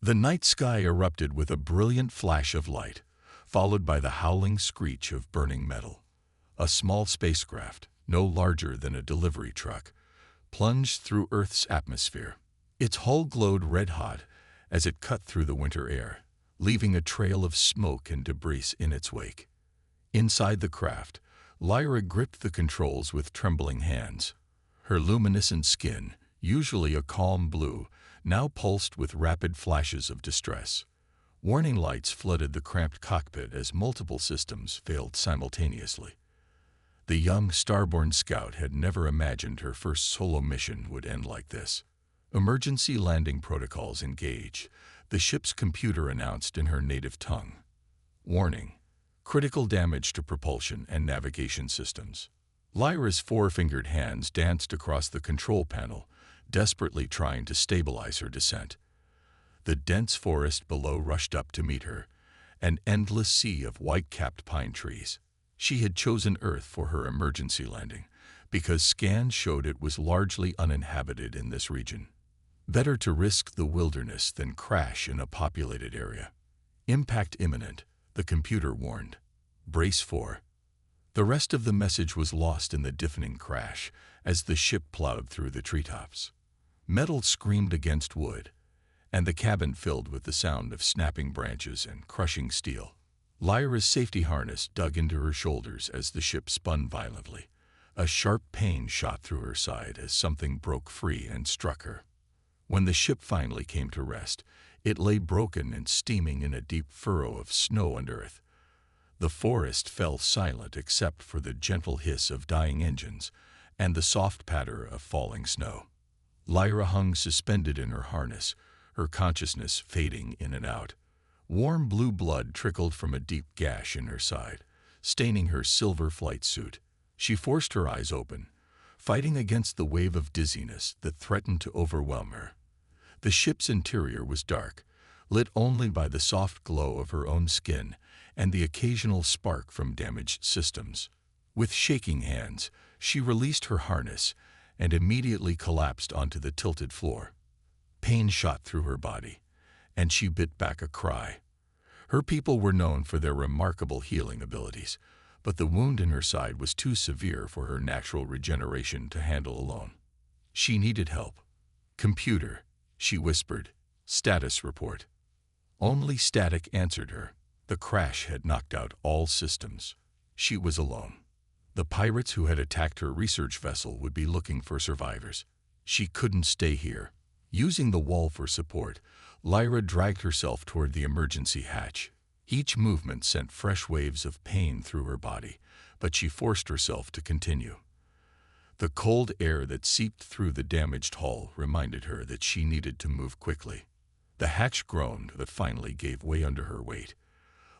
The night sky erupted with a brilliant flash of light, followed by the howling screech of burning metal. A small spacecraft, no larger than a delivery truck, plunged through Earth's atmosphere. Its hull glowed red-hot as it cut through the winter air, leaving a trail of smoke and debris in its wake. Inside the craft, Lyra gripped the controls with trembling hands. Her luminescent skin, usually a calm blue, now pulsed with rapid flashes of distress. Warning lights flooded the cramped cockpit as multiple systems failed simultaneously. The young starborn scout had never imagined her first solo mission would end like this. Emergency landing protocols engaged, the ship's computer announced in her native tongue. Warning: critical damage to propulsion and navigation systems. Lyra's four-fingered hands danced across the control panel, desperately trying to stabilize her descent. The dense forest below rushed up to meet her, an endless sea of white-capped pine trees. She had chosen Earth for her emergency landing because scans showed it was largely uninhabited in this region. Better to risk the wilderness than crash in a populated area. Impact imminent, the computer warned. Brace for. The rest of the message was lost in the deafening crash as the ship plowed through the treetops. Metal screamed against wood, and the cabin filled with the sound of snapping branches and crushing steel. Lyra's safety harness dug into her shoulders as the ship spun violently. A sharp pain shot through her side as something broke free and struck her. When the ship finally came to rest, it lay broken and steaming in a deep furrow of snow and earth. The forest fell silent except for the gentle hiss of dying engines and the soft patter of falling snow. Lyra hung suspended in her harness, her consciousness fading in and out. Warm blue blood trickled from a deep gash in her side, staining her silver flight suit. She forced her eyes open, fighting against the wave of dizziness that threatened to overwhelm her. The ship's interior was dark, lit only by the soft glow of her own skin and the occasional spark from damaged systems. With shaking hands, she released her harness and immediately collapsed onto the tilted floor. Pain shot through her body, and she bit back a cry. Her people were known for their remarkable healing abilities, but the wound in her side was too severe for her natural regeneration to handle alone. She needed help. "Computer," she whispered. "Status report." Only static answered her. The crash had knocked out all systems. She was alone. The pirates who had attacked her research vessel would be looking for survivors. She couldn't stay here. Using the wall for support, Lyra dragged herself toward the emergency hatch. Each movement sent fresh waves of pain through her body, but she forced herself to continue. The cold air that seeped through the damaged hull reminded her that she needed to move quickly. The hatch groaned but finally gave way under her weight.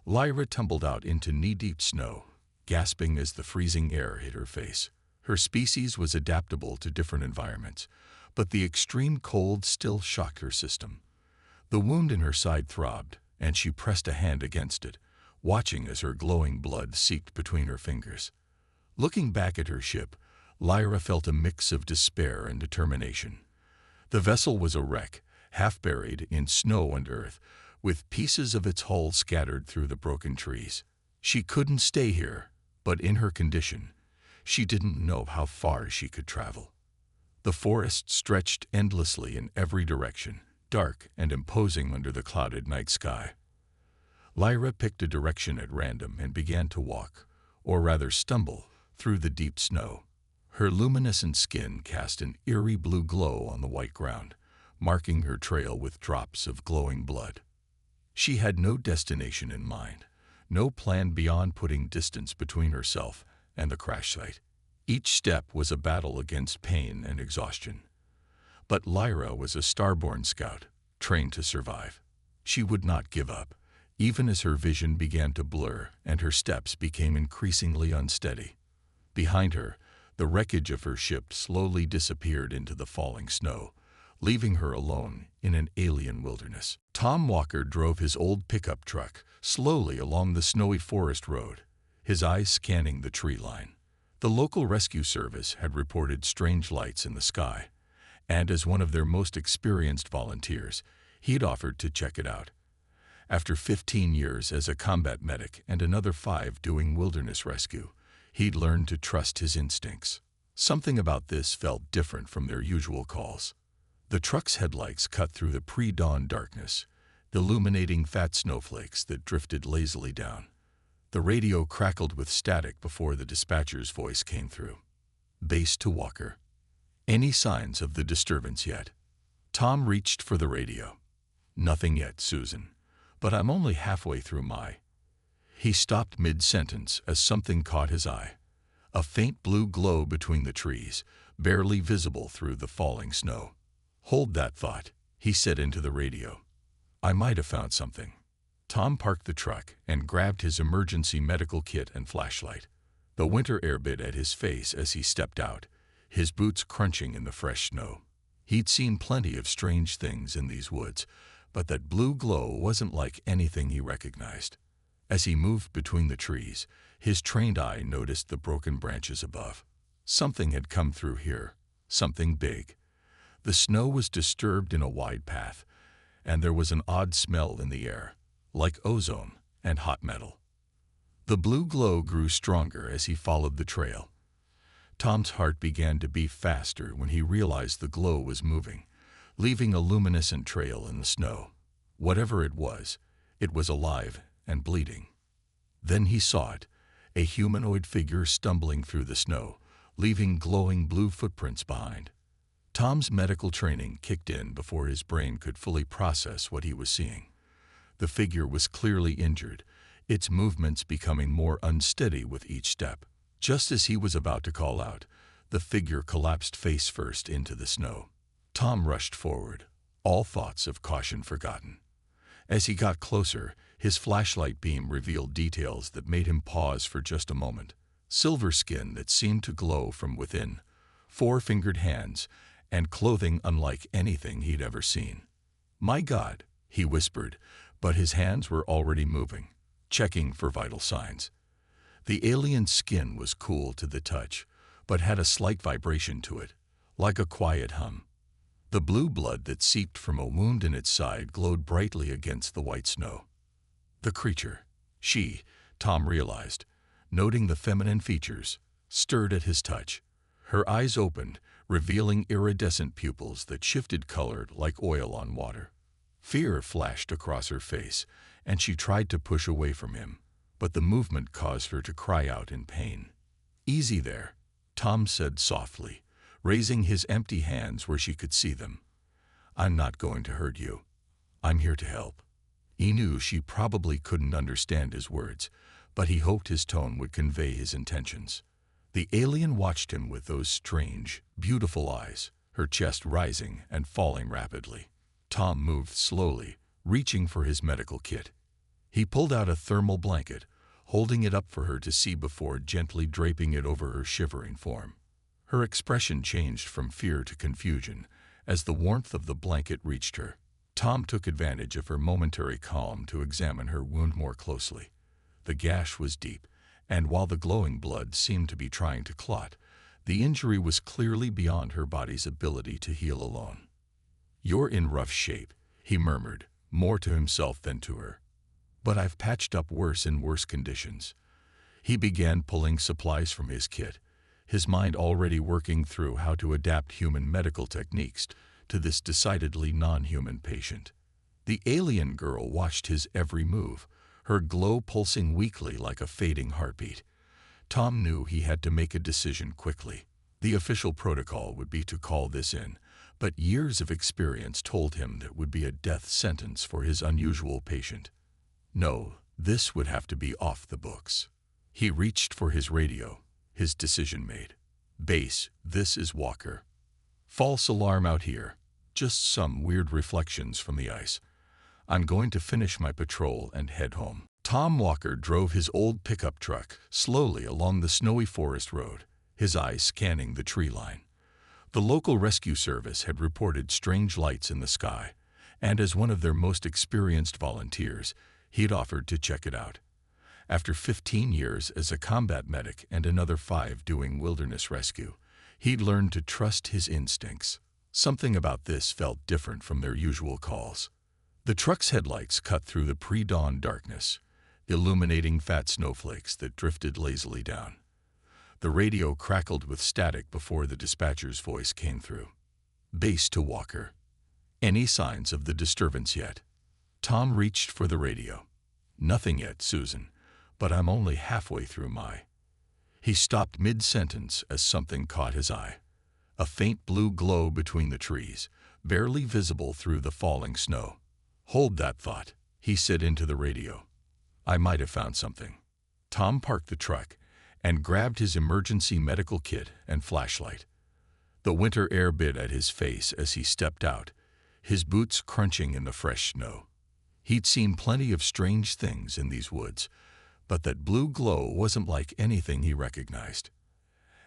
Lyra tumbled out into knee-deep snow, gasping as the freezing air hit her face. Her species was adaptable to different environments, but the extreme cold still shocked her system. The wound in her side throbbed, and she pressed a hand against it, watching as her glowing blood seeped between her fingers. Looking back at her ship, Lyra felt a mix of despair and determination. The vessel was a wreck, half buried in snow and earth, with pieces of its hull scattered through the broken trees. She couldn't stay here, but in her condition, she didn't know how far she could travel. The forest stretched endlessly in every direction, dark and imposing under the clouded night sky. Lyra picked a direction at random and began to walk, or rather stumble, through the deep snow. Her luminescent skin cast an eerie blue glow on the white ground, marking her trail with drops of glowing blood. She had no destination in mind, no plan beyond putting distance between herself and the crash site. Each step was a battle against pain and exhaustion. But Lyra was a starborn scout, trained to survive. She would not give up, even as her vision began to blur and her steps became increasingly unsteady. Behind her, the wreckage of her ship slowly disappeared into the falling snow, leaving her alone in an alien wilderness. Tom Walker drove his old pickup truck slowly along the snowy forest road, his eyes scanning the tree line. The local rescue service had reported strange lights in the sky, and as one of their most experienced volunteers, He'd offered to check it out. After 15 years as a combat medic and another 5 doing wilderness rescue, he'd learned to trust his instincts. Something about this felt different from their usual calls. The truck's headlights cut through the pre-dawn darkness, illuminating fat snowflakes that drifted lazily down. The radio crackled with static before the dispatcher's voice came through. Base to Walker. Any signs of the disturbance yet? Tom reached for the radio. Nothing yet, Susan. But I'm only halfway through my... He stopped mid-sentence as something caught his eye. A faint blue glow between the trees, barely visible through the falling snow. Hold that thought, he said into the radio. I might have found something. Tom parked the truck and grabbed his emergency medical kit and flashlight. The winter air bit at his face as he stepped out, his boots crunching in the fresh snow. He'd seen plenty of strange things in these woods, but that blue glow wasn't like anything he recognized. As he moved between the trees, his trained eye noticed the broken branches above. Something had come through here, something big. The snow was disturbed in a wide path, and there was an odd smell in the air, like ozone and hot metal. The blue glow grew stronger as he followed the trail. Tom's heart began to beat faster when he realized the glow was moving, leaving a luminescent trail in the snow. Whatever it was alive and bleeding. Then he saw it, a humanoid figure stumbling through the snow, leaving glowing blue footprints behind. Tom's medical training kicked in before his brain could fully process what he was seeing. The figure was clearly injured, its movements becoming more unsteady with each step. Just as he was about to call out, the figure collapsed face first into the snow. Tom rushed forward, all thoughts of caution forgotten. As he got closer, his flashlight beam revealed details that made him pause for just a moment. Silver skin that seemed to glow from within, 4-fingered hands, and clothing unlike anything he'd ever seen. My God, he whispered, but his hands were already moving, checking for vital signs. The alien's skin was cool to the touch, but had a slight vibration to it, like a quiet hum. The blue blood that seeped from a wound in its side glowed brightly against the white snow. The creature, Tom realized, noting the feminine features, stirred at his touch. Her eyes opened, revealing iridescent pupils that shifted color like oil on water. Fear flashed across her face, and she tried to push away from him, but the movement caused her to cry out in pain. Easy there, Tom said softly, raising his empty hands where she could see them. I'm not going to hurt you. I'm here to help. He knew she probably couldn't understand his words, but he hoped his tone would convey his intentions. The alien watched him with those strange, beautiful eyes, her chest rising and falling rapidly. Tom moved slowly, reaching for his medical kit. He pulled out a thermal blanket, holding it up for her to see before gently draping it over her shivering form. Her expression changed from fear to confusion as the warmth of the blanket reached her. Tom took advantage of her momentary calm to examine her wound more closely. The gash was deep, and while the glowing blood seemed to be trying to clot, the injury was clearly beyond her body's ability to heal alone. You're in rough shape, he murmured, more to himself than to her. But I've patched up worse in worse conditions. He began pulling supplies from his kit, his mind already working through how to adapt human medical techniques to this decidedly non-human patient. The alien girl watched his every move, her glow pulsing weakly like a fading heartbeat. Tom knew he had to make a decision quickly. The official protocol would be to call this in, but years of experience told him that would be a death sentence for his unusual patient. No, this would have to be off the books. He reached for his radio, his decision made. Base, this is Walker. False alarm out here. Just some weird reflections from the ice. I'm going to finish my patrol and head home. Tom Walker drove his old pickup truck slowly along the snowy forest road, his eyes scanning the tree line. The local rescue service had reported strange lights in the sky, and as one of their most experienced volunteers, he'd offered to check it out. After 15 years as a combat medic and another 5 doing wilderness rescue, he'd learned to trust his instincts. Something about this felt different from their usual calls. The truck's headlights cut through the pre-dawn darkness, illuminating fat snowflakes that drifted lazily down. The radio crackled with static before the dispatcher's voice came through. Base to Walker. Any signs of the disturbance yet? Tom reached for the radio. Nothing yet, Susan, but I'm only halfway through my... He stopped mid-sentence as something caught his eye. A faint blue glow between the trees, barely visible through the falling snow. Hold that thought, he said into the radio. I might have found something. Tom parked the truck and grabbed his emergency medical kit and flashlight. The winter air bit at his face as he stepped out, his boots crunching in the fresh snow. He'd seen plenty of strange things in these woods, but that blue glow wasn't like anything he recognized.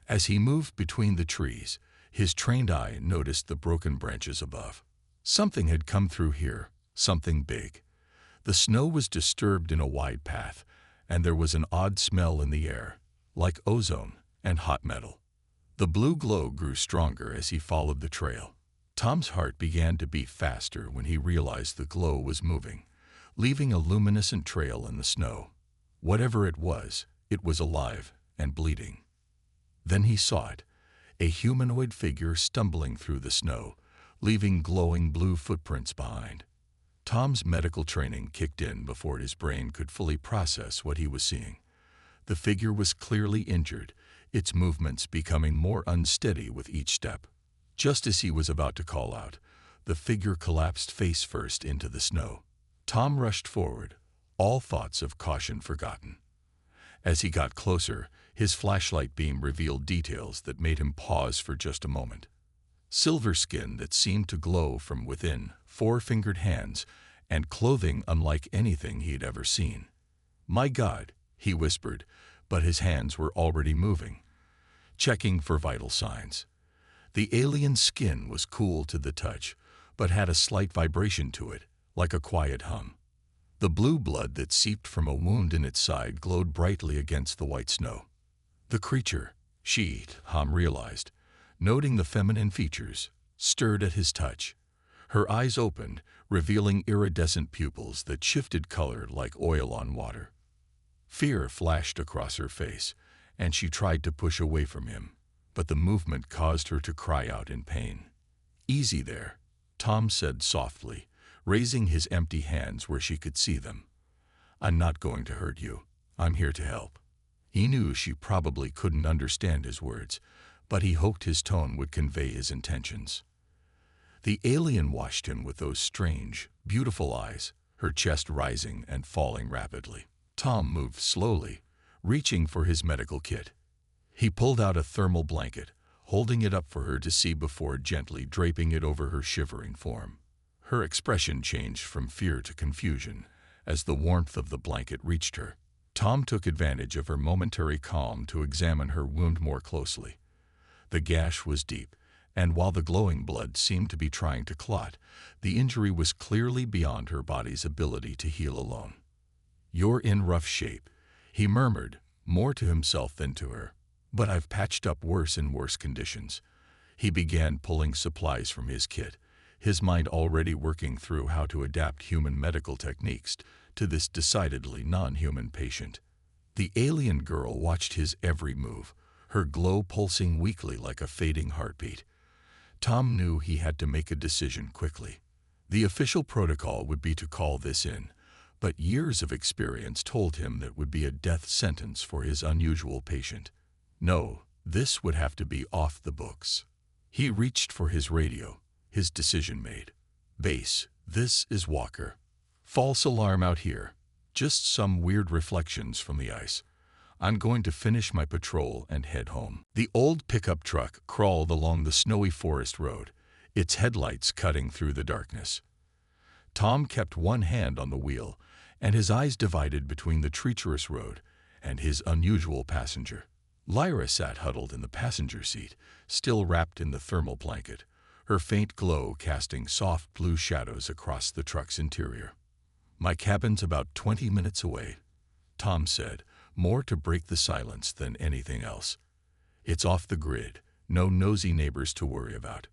As he moved between the trees, his trained eye noticed the broken branches above. Something had come through here, something big. The snow was disturbed in a wide path, and there was an odd smell in the air, like ozone and hot metal. The blue glow grew stronger as he followed the trail. Tom's heart began to beat faster when he realized the glow was moving, leaving a luminescent trail in the snow. Whatever it was alive and bleeding. Then he saw it, a humanoid figure stumbling through the snow, leaving glowing blue footprints behind. Tom's medical training kicked in before his brain could fully process what he was seeing. The figure was clearly injured, its movements becoming more unsteady with each step. Just as he was about to call out, the figure collapsed face first into the snow. Tom rushed forward, all thoughts of caution forgotten. As he got closer, his flashlight beam revealed details that made him pause for just a moment. Silver skin that seemed to glow from within, four-fingered hands, and clothing unlike anything he had ever seen. My God, he whispered, but his hands were already moving, checking for vital signs. The alien skin was cool to the touch, but had a slight vibration to it, like a quiet hum. The blue blood that seeped from a wound in its side glowed brightly against the white snow. The creature, Tom realized, noting the feminine features, stirred at his touch. Her eyes opened, revealing iridescent pupils that shifted color like oil on water. Fear flashed across her face, and she tried to push away from him, but the movement caused her to cry out in pain. Easy there, Tom said softly, raising his empty hands where she could see them. I'm not going to hurt you. I'm here to help. He knew she probably couldn't understand his words, but he hoped his tone would convey his intentions. The alien watched him with those strange, beautiful eyes, her chest rising and falling rapidly. Tom moved slowly, reaching for his medical kit. He pulled out a thermal blanket, holding it up for her to see before gently draping it over her shivering form. Her expression changed from fear to confusion as the warmth of the blanket reached her. Tom took advantage of her momentary calm to examine her wound more closely. The gash was deep, and while the glowing blood seemed to be trying to clot, the injury was clearly beyond her body's ability to heal alone. You're in rough shape, he murmured, more to himself than to her. But I've patched up worse in worse conditions. He began pulling supplies from his kit, his mind already working through how to adapt human medical techniques to this decidedly non-human patient. The alien girl watched his every move, her glow pulsing weakly like a fading heartbeat. Tom knew he had to make a decision quickly. The official protocol would be to call this in, but years of experience told him that would be a death sentence for his unusual patient. No, this would have to be off the books. He reached for his radio, his decision made. Base, this is Walker. False alarm out here. Just some weird reflections from the ice. I'm going to finish my patrol and head home. The old pickup truck crawled along the snowy forest road, its headlights cutting through the darkness. Tom kept one hand on the wheel, and his eyes divided between the treacherous road and his unusual passenger. Lyra sat huddled in the passenger seat, still wrapped in the thermal blanket, her faint glow casting soft blue shadows across the truck's interior. My cabin's about 20 minutes away, Tom said, more to break the silence than anything else. It's off the grid, no nosy neighbors to worry about.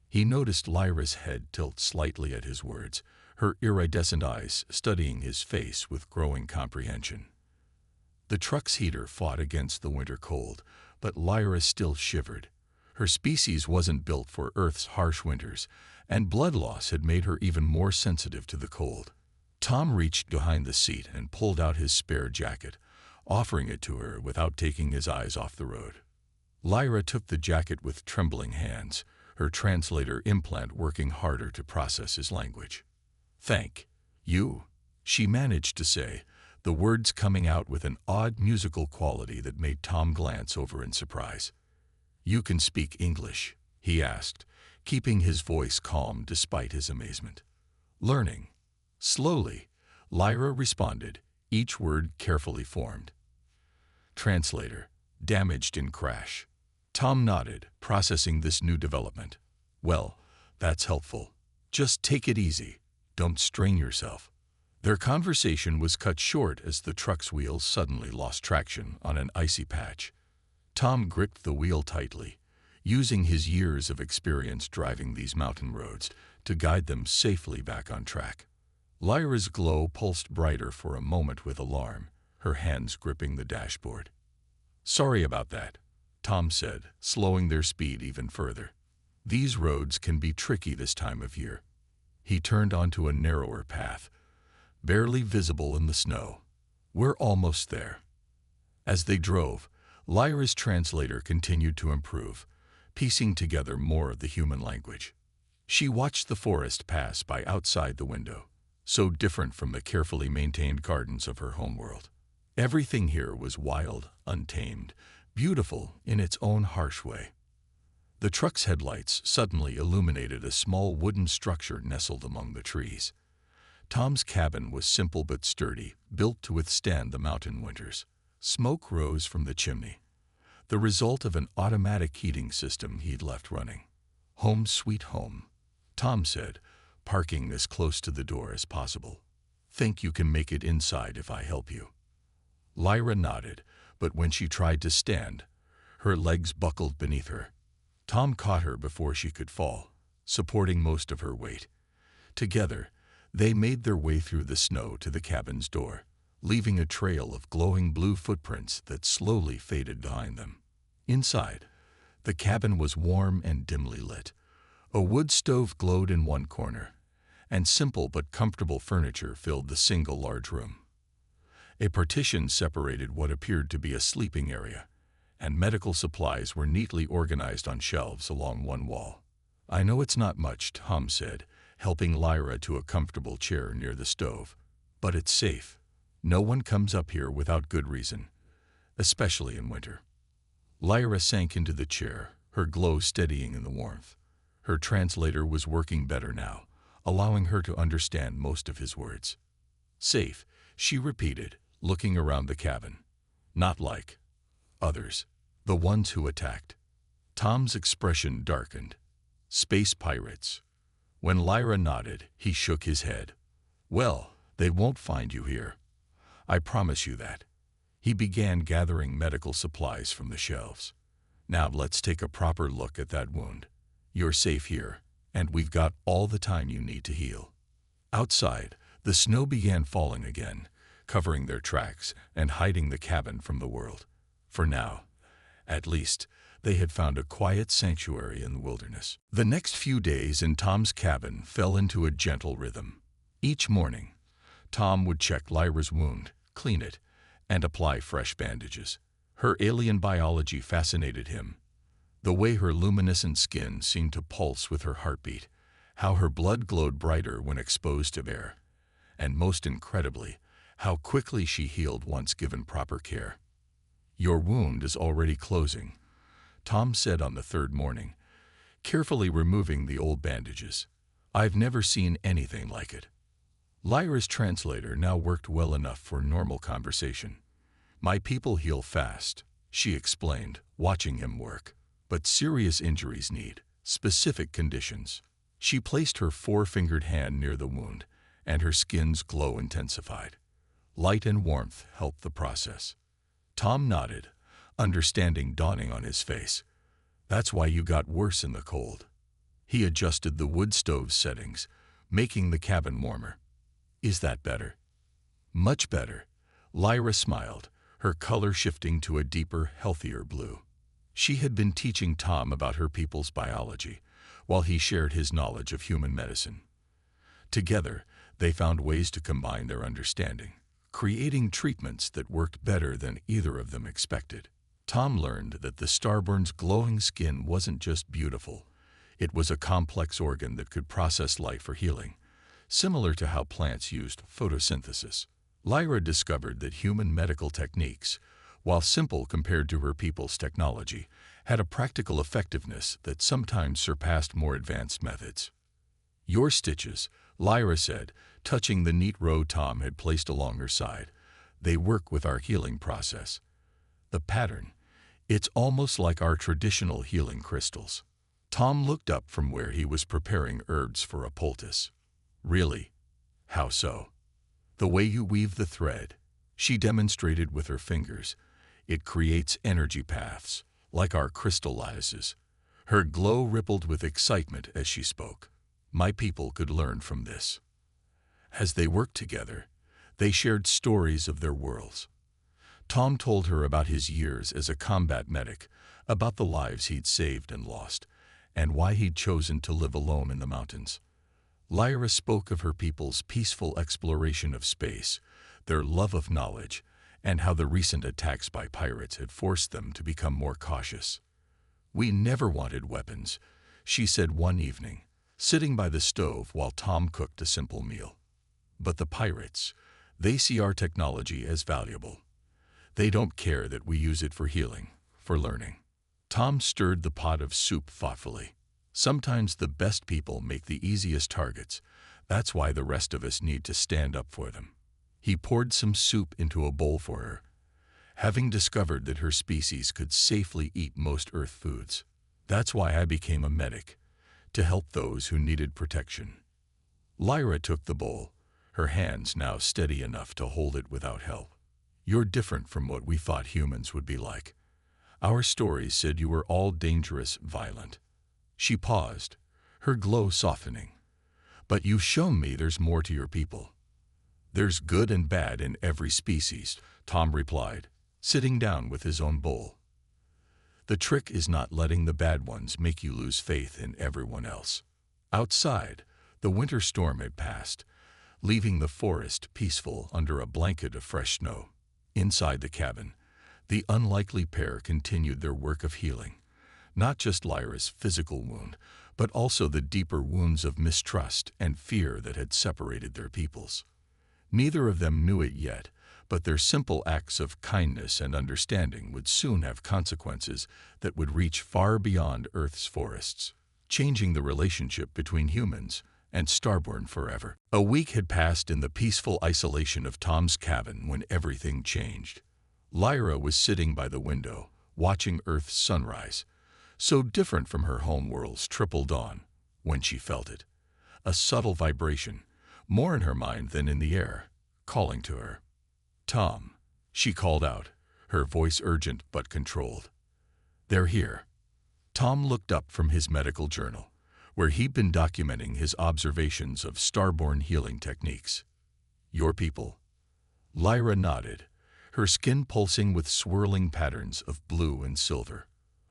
He noticed Lyra's head tilt slightly at his words, her iridescent eyes studying his face with growing comprehension. The truck's heater fought against the winter cold, but Lyra still shivered. Her species wasn't built for Earth's harsh winters, and blood loss had made her even more sensitive to the cold. Tom reached behind the seat and pulled out his spare jacket, offering it to her without taking his eyes off the road. Lyra took the jacket with trembling hands, her translator implant working harder to process his language. "Thank you," she managed to say, the words coming out with an odd musical quality that made Tom glance over in surprise. "You can speak English?" he asked, keeping his voice calm despite his amazement. "Learning." Slowly, Lyra responded, each word carefully formed. Translator, damaged in crash. Tom nodded, processing this new development. "Well, that's helpful. Just take it easy. Don't strain yourself." Their conversation was cut short as the truck's wheels suddenly lost traction on an icy patch. Tom gripped the wheel tightly, using his years of experience driving these mountain roads to guide them safely back on track. Lyra's glow pulsed brighter for a moment with alarm, her hands gripping the dashboard. "Sorry about that," Tom said, slowing their speed even further. "These roads can be tricky this time of year." He turned onto a narrower path, barely visible in the snow. "We're almost there." As they drove, Lyra's translator continued to improve, piecing together more of the human language. She watched the forest pass by outside the window, so different from the carefully maintained gardens of her homeworld. Everything here was wild, untamed, beautiful in its own harsh way. The truck's headlights suddenly illuminated a small wooden structure nestled among the trees. Tom's cabin was simple but sturdy, built to withstand the mountain winters. Smoke rose from the chimney, the result of an automatic heating system he'd left running. "Home sweet home," Tom said, parking as close to the door as possible. "Think you can make it inside if I help you?" Lyra nodded, but when she tried to stand, her legs buckled beneath her. Tom caught her before she could fall, supporting most of her weight. Together, they made their way through the snow to the cabin's door, leaving a trail of glowing blue footprints that slowly faded behind them. Inside, the cabin was warm and dimly lit. A wood stove glowed in one corner, and simple but comfortable furniture filled the single large room. A partition separated what appeared to be a sleeping area, and medical supplies were neatly organized on shelves along one wall. "I know it's not much," Tom said, helping Lyra to a comfortable chair near the stove, "but it's safe. No one comes up here without good reason, especially in winter." Lyra sank into the chair, her glow steadying in the warmth. Her translator was working better now, allowing her to understand most of his words. "Safe," she repeated, looking around the cabin. "Not like others, the ones who attacked." Tom's expression darkened. "Space pirates." When Lyra nodded, he shook his head. "Well, they won't find you here. I promise you that." He began gathering medical supplies from the shelves. "Now let's take a proper look at that wound. You're safe here, and we've got all the time you need to heal." Outside, the snow began falling again, covering their tracks and hiding the cabin from the world. For now, at least, they had found a quiet sanctuary in the wilderness. The next few days in Tom's cabin fell into a gentle rhythm. Each morning, Tom would check Lyra's wound, clean it, and apply fresh bandages. Her alien biology fascinated him. The way her luminescent skin seemed to pulse with her heartbeat, how her blood glowed brighter when exposed to air, and most incredibly, how quickly she healed once given proper care. "Your wound is already closing," Tom said on the third morning, carefully removing the old bandages. "I've never seen anything like it." Lyra's translator now worked well enough for normal conversation. "My people heal fast," she explained, watching him work. "But serious injuries need specific conditions." She placed her four-fingered hand near the wound, and her skin's glow intensified. Light and warmth helped the process. Tom nodded, understanding dawning on his face. "That's why you got worse in the cold." He adjusted the wood stove's settings, making the cabin warmer. Is that better? Much better. Lyra smiled, her color shifting to a deeper, healthier blue. She had been teaching Tom about her people's biology, while he shared his knowledge of human medicine. Together, they found ways to combine their understanding, creating treatments that worked better than either of them expected. Tom learned that the starborn's glowing skin wasn't just beautiful. It was a complex organ that could process light for healing, similar to how plants used photosynthesis. Lyra discovered that human medical techniques, while simple compared to her people's technology, had a practical effectiveness that sometimes surpassed more advanced methods. "Your stitches," Lyra said, touching the neat row Tom had placed along her side. "They work with our healing process. The pattern, it's almost like our traditional healing crystals." Tom looked up from where he was preparing herbs for a poultice. "Really? How so?" "The way you weave the thread," she demonstrated with her fingers. "It creates energy paths, like our crystal lattices." Her glow rippled with excitement as she spoke. My people could learn from this. As they worked together, they shared stories of their worlds. Tom told her about his years as a combat medic, about the lives he'd saved and lost, and why he'd chosen to live alone in the mountains. Lyra spoke of her people's peaceful exploration of space, their love of knowledge, and how the recent attacks by pirates had forced them to become more cautious. "We never wanted weapons," she said one evening, sitting by the stove while Tom cooked a simple meal. "But the pirates, they see our technology as valuable. They don't care that we use it for healing, for learning." Tom stirred the pot of soup thoughtfully. "Sometimes the best people make the easiest targets. That's why the rest of us need to stand up for them." He poured some soup into a bowl for her, having discovered that her species could safely eat most Earth foods. "That's why I became a medic, to help those who needed protection." Lyra took the bowl, her hands now steady enough to hold it without help. "You're different from what we thought humans would be like. Our stories said you were all dangerous, violent." She paused, her glow softening. "But you've shown me there's more to your people." "There's good and bad in every species," Tom replied, sitting down with his own bowl. "The trick is not letting the bad ones make you lose faith in everyone else." Outside, the winter storm had passed, leaving the forest peaceful under a blanket of fresh snow. Inside the cabin, the unlikely pair continued their work of healing, not just Lyra's physical wound, but also the deeper wounds of mistrust and fear that had separated their peoples. Neither of them knew it yet, but their simple acts of kindness and understanding would soon have consequences that would reach far beyond Earth's forests, changing the relationship between humans and Starborn forever. A week had passed in the peaceful isolation of Tom's cabin when everything changed. Lyra was sitting by the window, watching Earth's sunrise, so different from her homeworld's triple dawn, when she felt it. A subtle vibration, more in her mind than in the air, calling to her. "Tom," she called out, her voice urgent but controlled. "They're here." Tom looked up from his medical journal, where he'd been documenting his observations of starborn healing techniques. "Your people?" Lyra nodded, her skin pulsing with swirling patterns of blue and silver.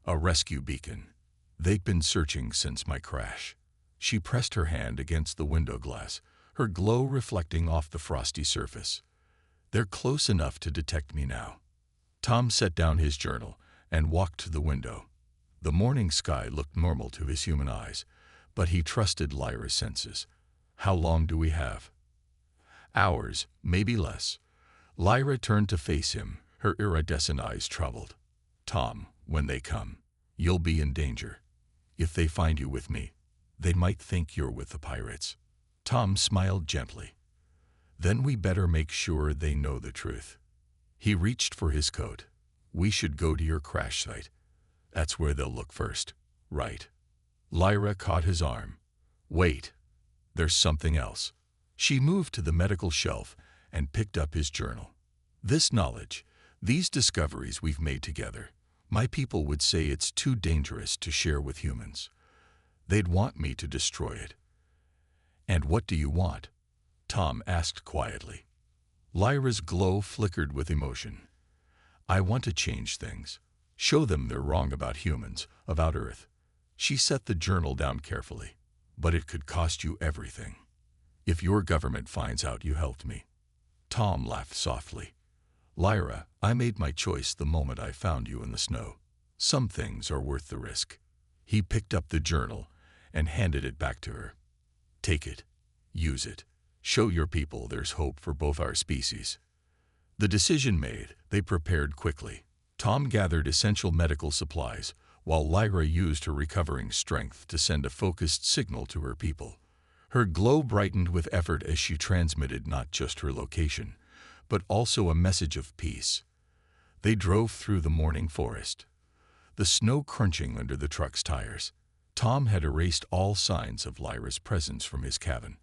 "A rescue beacon. They've been searching since my crash." She pressed her hand against the window glass, her glow reflecting off the frosty surface. "They're close enough to detect me now." Tom set down his journal and walked to the window. The morning sky looked normal to his human eyes, but he trusted Lyra's senses. "How long do we have?" "Hours, maybe less." Lyra turned to face him, her iridescent eyes troubled. "Tom, when they come, you'll be in danger. If they find you with me, they might think you're with the pirates." Tom smiled gently. "Then we better make sure they know the truth." He reached for his coat. "We should go to your crash site. That's where they'll look first, right?" Lyra caught his arm. "Wait, there's something else." She moved to the medical shelf and picked up his journal. "This knowledge, these discoveries we've made together, my people would say it's too dangerous to share with humans. They'd want me to destroy it. "And what do you want?" Tom asked quietly. Lyra's glow flickered with emotion. "I want to change things. Show them they're wrong about humans, about Earth." She set the journal down carefully. "But it could cost you everything. If your government finds out you helped me." Tom laughed softly. "Lyra, I made my choice the moment I found you in the snow. Some things are worth the risk." He picked up the journal and handed it back to her. "Take it. Use it. Show your people there's hope for both our species." The decision made, they prepared quickly. Tom gathered essential medical supplies, while Lyra used her recovering strength to send a focused signal to her people. Her glow brightened with effort as she transmitted not just her location, but also a message of peace. They drove through the morning forest, the snow crunching under the truck's tires. Tom had erased all signs of Lyra's presence from his cabin,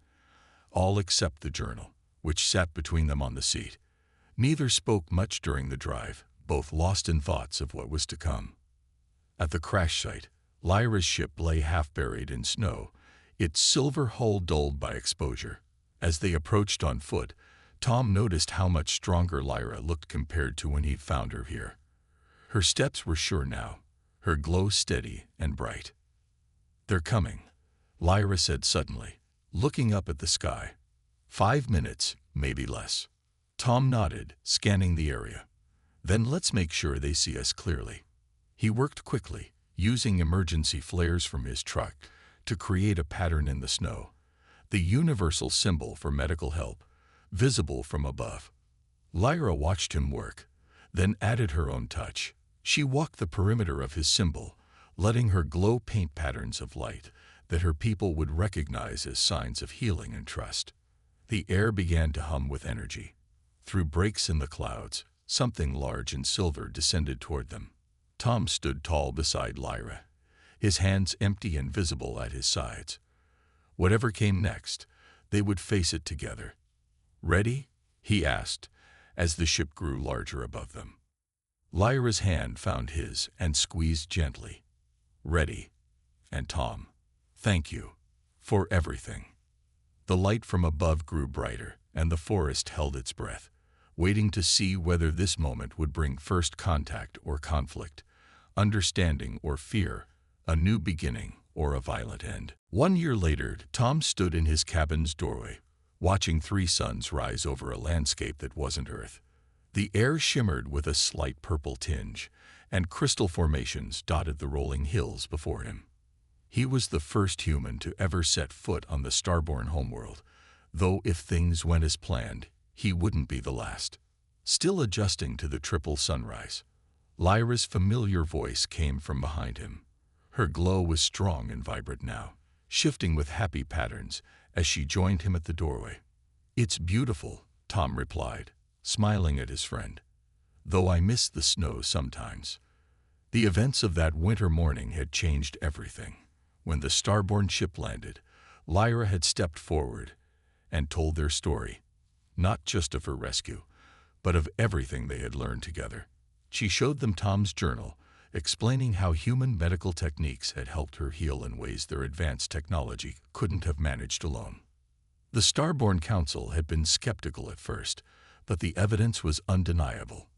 all except the journal, which sat between them on the seat. Neither spoke much during the drive, both lost in thoughts of what was to come. At the crash site, Lyra's ship lay half-buried in snow, its silver hull dulled by exposure. As they approached on foot, Tom noticed how much stronger Lyra looked compared to when he'd found her here. Her steps were sure now, her glow steady and bright. "They're coming," Lyra said suddenly, looking up at the sky. 5 minutes, maybe less." Tom nodded, scanning the area. "Then let's make sure they see us clearly." He worked quickly, using emergency flares from his truck to create a pattern in the snow, the universal symbol for medical help, visible from above. Lyra watched him work, then added her own touch. She walked the perimeter of his symbol, letting her glow paint patterns of light that her people would recognize as signs of healing and trust. The air began to hum with energy. Through breaks in the clouds, something large and silver descended toward them. Tom stood tall beside Lyra, his hands empty and visible at his sides. Whatever came next, they would face it together. "Ready?" he asked, as the ship grew larger above them. Lyra's hand found his and squeezed gently. "Ready." And Tom, "Thank you for everything." The light from above grew brighter, and the forest held its breath, waiting to see whether this moment would bring first contact or conflict, understanding or fear, a new beginning or a violent end. 1 year later, Tom stood in his cabin's doorway, watching 3 suns rise over a landscape that wasn't Earth. The air shimmered with a slight purple tinge, and crystal formations dotted the rolling hills before him. He was the first human to ever set foot on the starborn homeworld, though if things went as planned, he wouldn't be the last. Still adjusting to the triple sunrise, Lyra's familiar voice came from behind him. Her glow was strong and vibrant now, shifting with happy patterns as she joined him at the doorway. "It's beautiful," Tom replied, smiling at his friend, "though I miss the snow sometimes." The events of that winter morning had changed everything. When the starborn ship landed, Lyra had stepped forward and told their story, not just of her rescue, but of everything they had learned together. She showed them Tom's journal, explaining how human medical techniques had helped her heal in ways their advanced technology couldn't have managed alone. The Starborn Council had been skeptical at first, but the evidence was undeniable.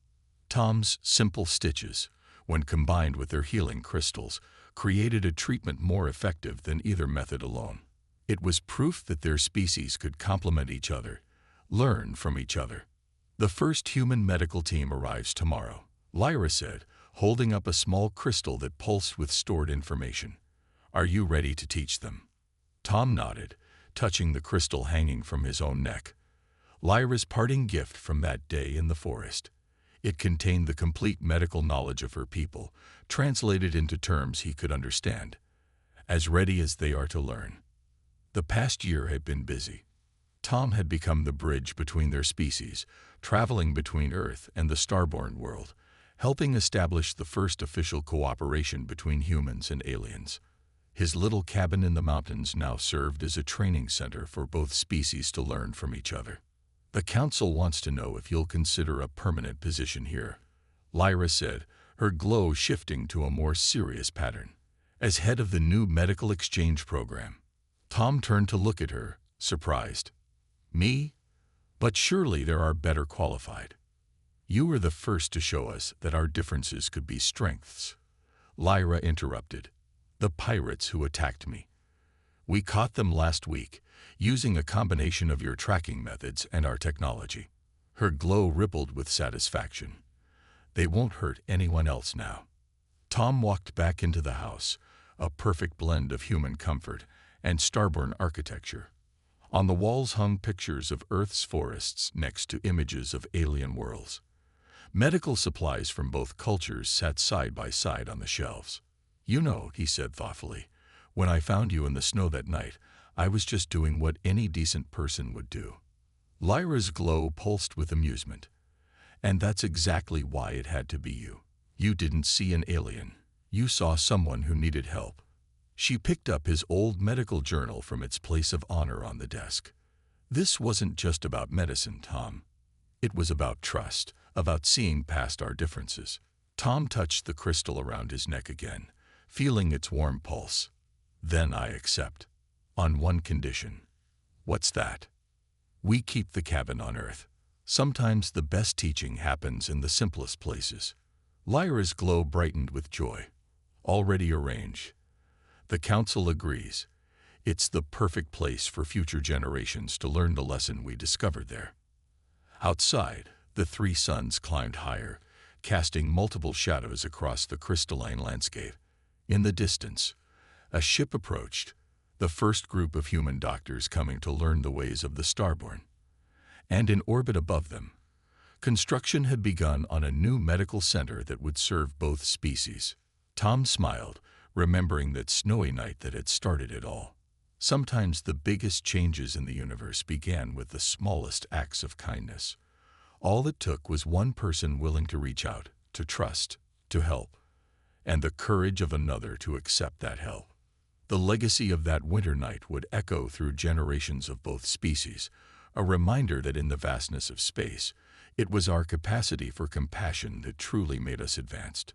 Tom's simple stitches, when combined with their healing crystals, created a treatment more effective than either method alone. It was proof that their species could complement each other, learn from each other. "The first human medical team arrives tomorrow," Lyra said, holding up a small crystal that pulsed with stored information. "Are you ready to teach them?" Tom nodded, touching the crystal hanging from his own neck. Lyra's parting gift from that day in the forest. It contained the complete medical knowledge of her people, translated into terms he could understand. As ready as they are to learn. The past year had been busy. Tom had become the bridge between their species, traveling between Earth and the starborn world, helping establish the first official cooperation between humans and aliens. His little cabin in the mountains now served as a training center for both species to learn from each other. "The Council wants to know if you'll consider a permanent position here," Lyra said, her glow shifting to a more serious pattern. "As head of the new medical exchange program." Tom turned to look at her, surprised. Me? But surely there are better qualified. You were the first to show us that our differences could be strengths. Lyra interrupted. The pirates who attacked me. We caught them last week, using a combination of your tracking methods and our technology. Her glow rippled with satisfaction. They won't hurt anyone else now. Tom walked back into the house, a perfect blend of human comfort and starborn architecture. On the walls hung pictures of Earth's forests next to images of alien worlds. Medical supplies from both cultures sat side by side on the shelves. You know, he said thoughtfully, when I found you in the snow that night, I was just doing what any decent person would do. Lyra's glow pulsed with amusement. And that's exactly why it had to be you. You didn't see an alien. You saw someone who needed help. She picked up his old medical journal from its place of honor on the desk. This wasn't just about medicine, Tom. It was about trust, about seeing past our differences. Tom touched the crystal around his neck again, feeling its warm pulse. Then I accept. On one condition. What's that? We keep the cabin on Earth. Sometimes the best teaching happens in the simplest places. Lyra's glow brightened with joy. Already arranged. The council agrees. It's the perfect place for future generations to learn the lesson we discovered there. Outside, the three suns climbed higher, casting multiple shadows across the crystalline landscape. In the distance, a ship approached, the first group of human doctors coming to learn the ways of the Starborn. And in orbit above them, construction had begun on a new medical center that would serve both species. Tom smiled, remembering that snowy night that had started it all. Sometimes the biggest changes in the universe began with the smallest acts of kindness. All it took was one person willing to reach out, to trust, to help, and the courage of another to accept that help. The legacy of that winter night would echo through generations of both species, a reminder that in the vastness of space, it was our capacity for compassion that truly made us advanced.